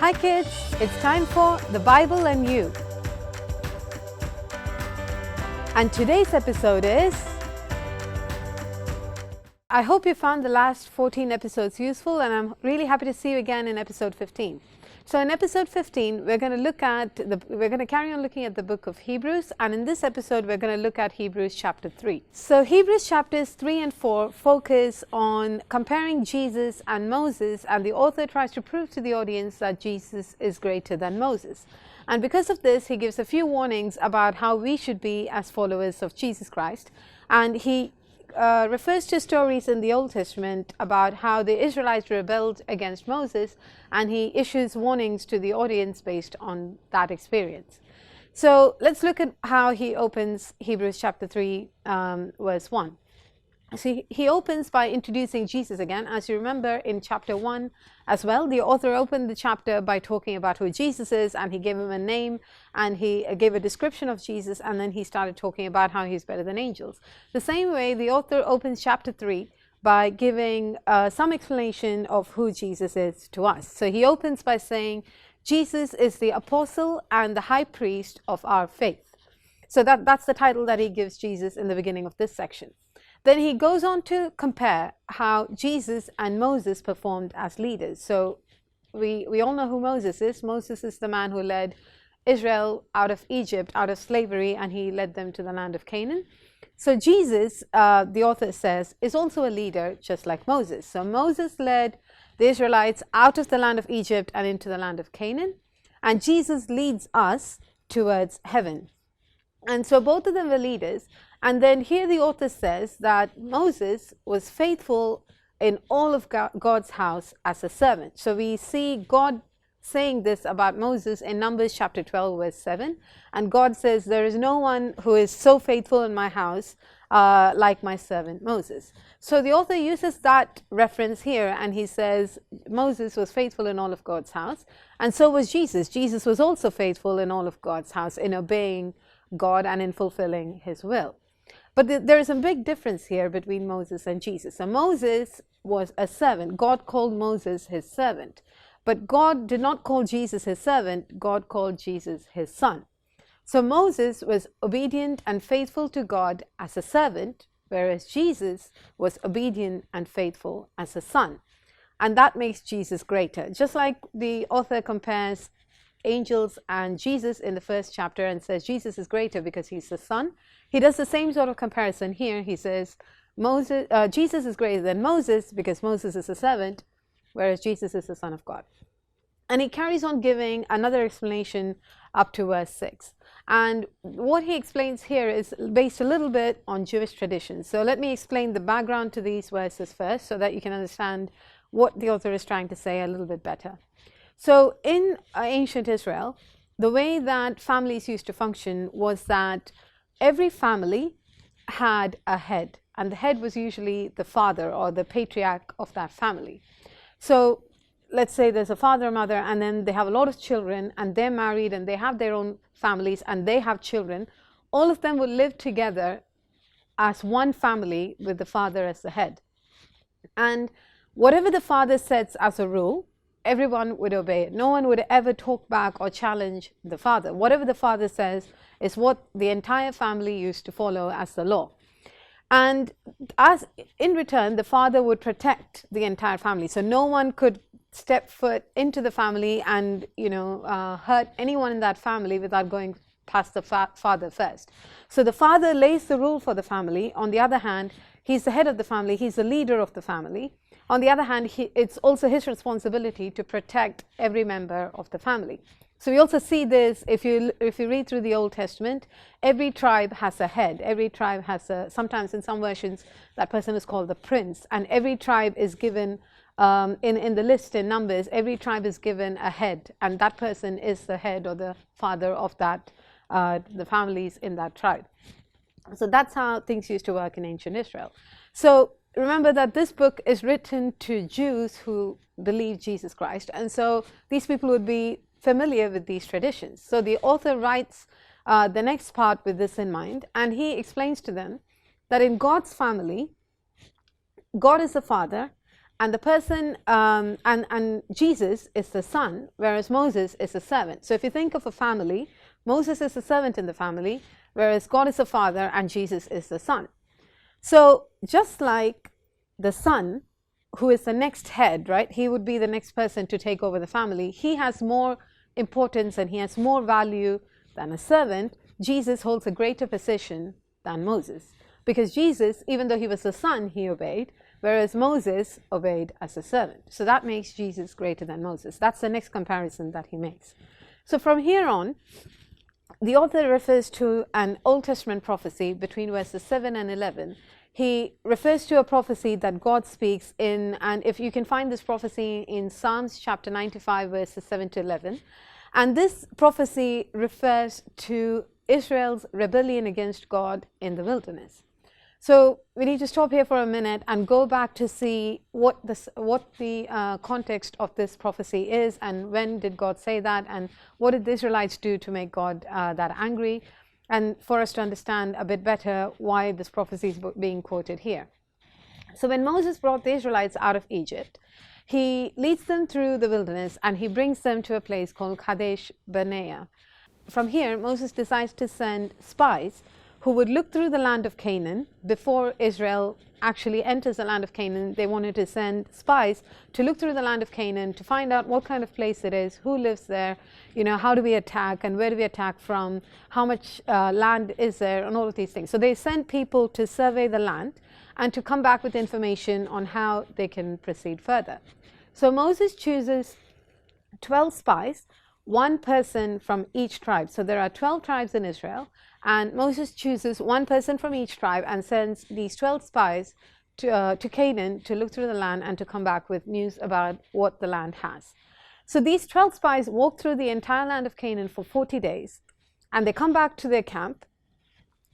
Hi kids, it's time for The Bible and You. And today's episode is, I hope you found the last 14 episodes useful, and I'm really happy to see you again in episode 15. So in episode 15, we're going to carry on looking at the book of Hebrews, and in this episode, we're going to look at Hebrews chapter 3. So Hebrews chapters 3 and 4 focus on comparing Jesus and Moses, and the author tries to prove to the audience that Jesus is greater than Moses. And because of this, he gives a few warnings about how we should be as followers of Jesus Christ, and he refers to stories in the Old Testament about how the Israelites rebelled against Moses, and he issues warnings to the audience based on that experience. So let's look at how he opens Hebrews chapter 3 verse 1. So he opens by introducing Jesus again. As you remember in chapter 1 as well, the author opened the chapter by talking about who Jesus is, and he gave him a name, and he gave a description of Jesus, and then he started talking about how he's better than angels. The same way, the author opens chapter 3 by giving some explanation of who Jesus is to us. So he opens by saying, Jesus is the apostle and the high priest of our faith. So that's the title that he gives Jesus in the beginning of this section. Then he goes on to compare how Jesus and Moses performed as leaders. So we all know who Moses is. Moses is the man who led Israel out of Egypt, out of slavery, and he led them to the land of Canaan. So Jesus, the author says, is also a leader just like Moses. So Moses led the Israelites out of the land of Egypt and into the land of Canaan, and Jesus leads us towards heaven. And so both of them were leaders. And then here the author says that Moses was faithful in all of God's house as a servant. So we see God saying this about Moses in Numbers chapter 12 verse 7. And God says, there is no one who is so faithful in my house like my servant Moses. So the author uses that reference here, and he says Moses was faithful in all of God's house, and so was Jesus. Jesus was also faithful in all of God's house, in obeying God and in fulfilling his will. But there is a big difference here between Moses and Jesus. So Moses was a servant. God called Moses his servant. But God did not call Jesus his servant. God called Jesus his son. So Moses was obedient and faithful to God as a servant, whereas Jesus was obedient and faithful as a son. And that makes Jesus greater. Just like the author compares angels and Jesus in the first chapter and says Jesus is greater because he's the son, he does the same sort of comparison here. He says Jesus is greater than Moses because Moses is a servant, whereas Jesus is the son of God. And he carries on giving another explanation up to verse 6. And what he explains here is based a little bit on Jewish traditions. So let me explain the background to these verses first so that you can understand what the author is trying to say a little bit better. So in ancient Israel, the way that families used to function was that every family had a head, and the head was usually the father or the patriarch of that family. So let's say there's a father, mother, and then they have a lot of children, and they're married, and they have their own families, and they have children. All of them would live together as one family with the father as the head. And whatever the father sets as a rule, everyone would obey it. No one would ever talk back or challenge the father. Whatever the father says is what the entire family used to follow as the law. And as in return, the father would protect the entire family. So no one could step foot into the family and hurt anyone in that family without going past the father first. So the father lays the rule for the family. On the other hand, he's the head of the family. He's the leader of the family. On the other hand, it's also his responsibility to protect every member of the family. So we also see this if you read through the Old Testament. Every tribe has a head. Every tribe has sometimes in some versions that person is called the prince, and every tribe is given in the list in Numbers. Every tribe is given a head, and that person is the head or the father of that the families in that tribe. So that's how things used to work in ancient Israel. So remember that this book is written to Jews who believe Jesus Christ, and so these people would be familiar with these traditions. So the author writes the next part with this in mind, and he explains to them that in God's family, God is the father, and the person and Jesus is the son, whereas Moses is the servant. So if you think of a family, Moses is the servant in the family, whereas God is the father and Jesus is the son. So just like the son, who is the next head, right, he would be the next person to take over the family, he has more importance and he has more value than a servant. Jesus holds a greater position than Moses, because Jesus, even though he was the son, he obeyed, whereas Moses obeyed as a servant. So that makes Jesus greater than Moses. That's the next comparison that he makes. So from here on, the author refers to an Old Testament prophecy between verses 7 and 11. He refers to a prophecy that God speaks in, and if you can find this prophecy in Psalms chapter 95 verses 7 to 11. And this prophecy refers to Israel's rebellion against God in the wilderness. So we need to stop here for a minute and go back to see what the context of this prophecy is, and when did God say that, and what did the Israelites do to make God that angry, and for us to understand a bit better why this prophecy is being quoted here. So when Moses brought the Israelites out of Egypt, he leads them through the wilderness and he brings them to a place called Kadesh Barnea. From here, Moses decides to send spies who would look through the land of Canaan. Before Israel actually enters the land of Canaan, they wanted to send spies to look through the land of Canaan to find out what kind of place it is, who lives there, how do we attack and where do we attack from, how much land is there, and all of these things. So they sent people to survey the land and to come back with information on how they can proceed further. So Moses chooses 12 spies, one person from each tribe. So there are 12 tribes in Israel, and Moses chooses one person from each tribe and sends these 12 spies to Canaan to look through the land and to come back with news about what the land has. So these 12 spies walk through the entire land of Canaan for 40 days, and they come back to their camp,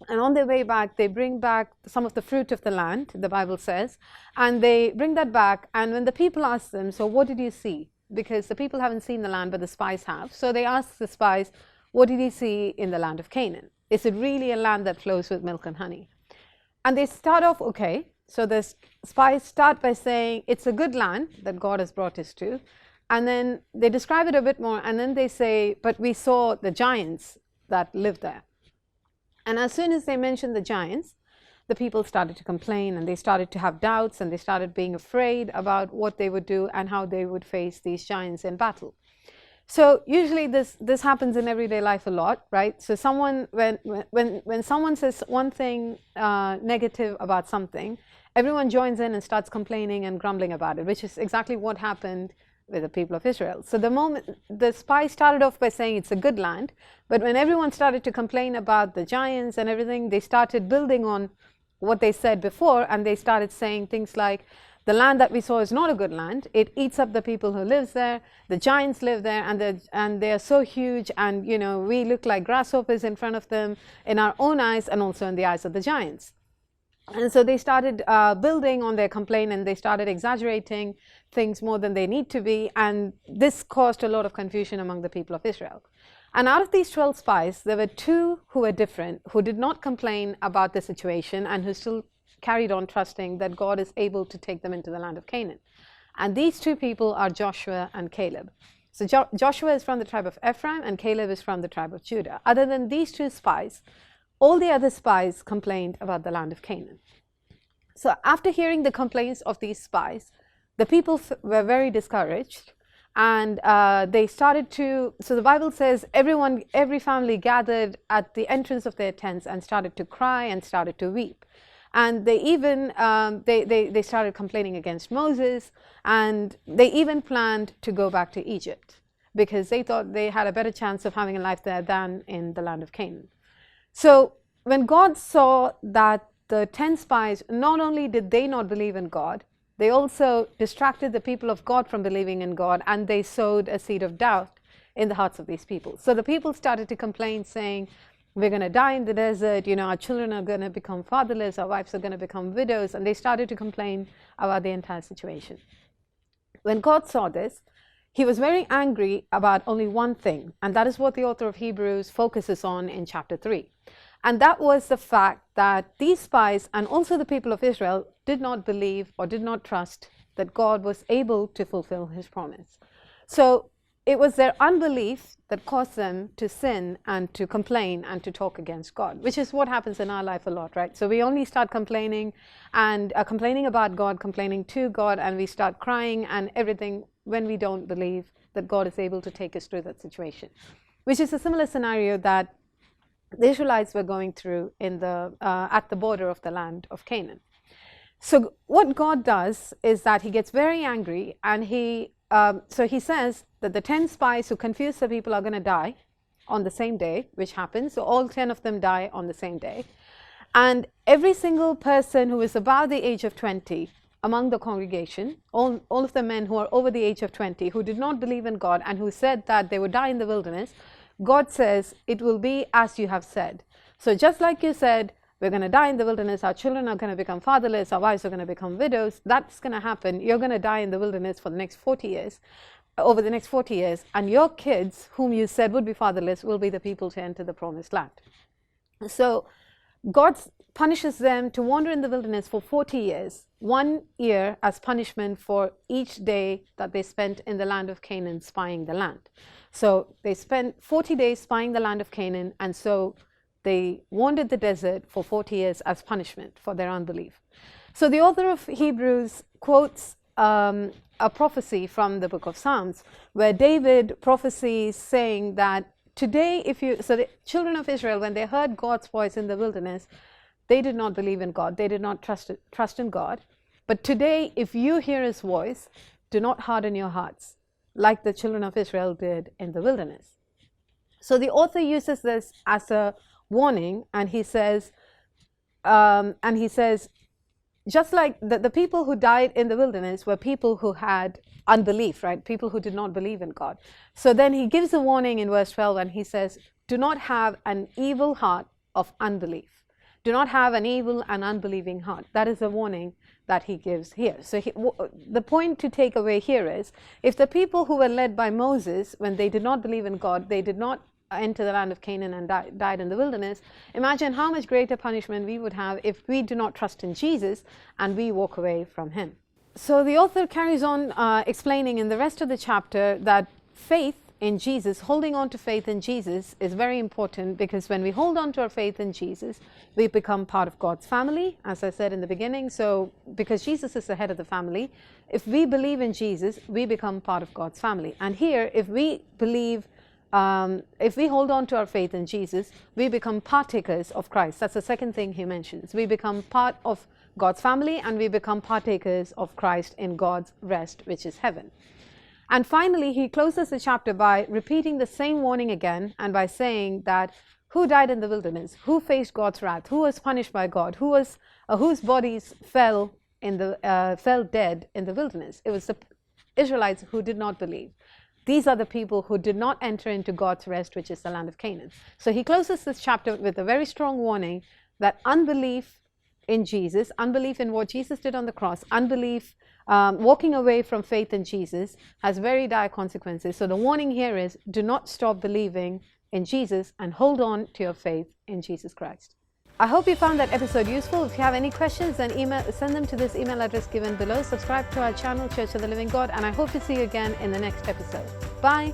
and on their way back they bring back some of the fruit of the land, the Bible says, and they bring that back. And when the people ask them, so what did you see? Because the people haven't seen the land, but the spies have. So they ask the spies, what did you see in the land of Canaan? Is it really a land that flows with milk and honey? And they start off okay. So the spies start by saying it's a good land that God has brought us to. And then they describe it a bit more, and then they say, but we saw the giants that lived there. And as soon as they mentioned the giants, the people started to complain, and they started to have doubts, and they started being afraid about what they would do and how they would face these giants in battle. So usually this happens in everyday life a lot, right? So someone, when someone says one thing negative about something, everyone joins in and starts complaining and grumbling about it, which is exactly what happened with the people of Israel. So the moment the spies started off by saying it's a good land, but when everyone started to complain about the giants and everything, they started building on what they said before, and they started saying things like, the land that we saw is not a good land. It eats up the people who live there. The giants live there, and they are so huge, and we look like grasshoppers in front of them in our own eyes and also in the eyes of the giants. And so they started building on their complaint, and they started exaggerating things more than they need to be, and this caused a lot of confusion among the people of Israel. And out of these 12 spies, there were 2 who were different, who did not complain about the situation and who still carried on trusting that God is able to take them into the land of Canaan. And these 2 people are Joshua and Caleb. So Joshua is from the tribe of Ephraim, and Caleb is from the tribe of Judah. Other than these 2 spies, all the other spies complained about the land of Canaan. So after hearing the complaints of these spies, the people were very discouraged, and they started to, so the Bible says every family gathered at the entrance of their tents and started to cry and started to weep. And they even they started complaining against Moses, and they even planned to go back to Egypt because they thought they had a better chance of having a life there than in the land of Canaan. So when God saw that the 10 spies, not only did they not believe in God, they also distracted the people of God from believing in God, and they sowed a seed of doubt in the hearts of these people. So the people started to complain, saying, we're going to die in the desert, our children are going to become fatherless, our wives are going to become widows, and they started to complain about the entire situation. When God saw this, he was very angry about only one thing, and that is what the author of Hebrews focuses on in chapter 3. And that was the fact that these spies and also the people of Israel did not believe or did not trust that God was able to fulfill his promise. So it was their unbelief that caused them to sin and to complain and to talk against God, which is what happens in our life a lot, right? So we only start complaining and complaining about God, complaining to God, and we start crying and everything when we don't believe that God is able to take us through that situation, which is a similar scenario that the Israelites were going through in at the border of the land of Canaan. So what God does is that he gets very angry, and he says that the 10 spies who confuse the people are going to die on the same day, which happens. So all 10 of them die on the same day. And every single person who is above the age of 20 among the congregation, all of the men who are over the age of 20, who did not believe in God and who said that they would die in the wilderness, God says, it will be as you have said. So just like you said, we're going to die in the wilderness, our children are going to become fatherless, our wives are going to become widows, that's going to happen. You're going to die in the wilderness for the next 40 years, over the next 40 years, and your kids, whom you said would be fatherless, will be the people to enter the promised land. So God punishes them to wander in the wilderness for 40 years, 1 year as punishment for each day that they spent in the land of Canaan spying the land. So they spent 40 days spying the land of Canaan, and so they wandered the desert for 40 years as punishment for their unbelief. So the author of Hebrews quotes a prophecy from the book of Psalms, where David prophesies saying that today, so the children of Israel, when they heard God's voice in the wilderness, they did not believe in God, they did not trust in God. But today, if you hear his voice, do not harden your hearts, like the children of Israel did in the wilderness. So the author uses this as a warning, and he says, just like the people who died in the wilderness were people who had unbelief, right? People who did not believe in God. So then he gives a warning in verse 12, and he says, do not have an evil heart of unbelief. Do not have an evil and unbelieving heart. That is a warning that he gives here. So the point to take away here is, if the people who were led by Moses, when they did not believe in God, they did not enter the land of Canaan and died in the wilderness, imagine how much greater punishment we would have if we do not trust in Jesus and we walk away from him. So the author carries on explaining in the rest of the chapter that faith in Jesus, holding on to faith in Jesus, is very important, because when we hold on to our faith in Jesus, we become part of God's family, as I said in the beginning. So because Jesus is the head of the family, if we believe in Jesus, we become part of God's family. And here, if we believe, if we hold on to our faith in Jesus, we become partakers of Christ. That's the second thing he mentions. We become part of God's family, and we become partakers of Christ in God's rest, which is heaven. And finally, he closes the chapter by repeating the same warning again, and by saying that who died in the wilderness, who faced God's wrath, who was punished by God, whose bodies fell dead in the wilderness. It was the Israelites who did not believe. These are the people who did not enter into God's rest, which is the land of Canaan. So he closes this chapter with a very strong warning that unbelief in Jesus, unbelief in what Jesus did on the cross, unbelief, walking away from faith in Jesus, has very dire consequences. So the warning here is, do not stop believing in Jesus and hold on to your faith in Jesus Christ. I hope you found that episode useful. If you have any questions, then send them to this email address given below. Subscribe to our channel, Church of the Living God, and I hope to see you again in the next episode. Bye.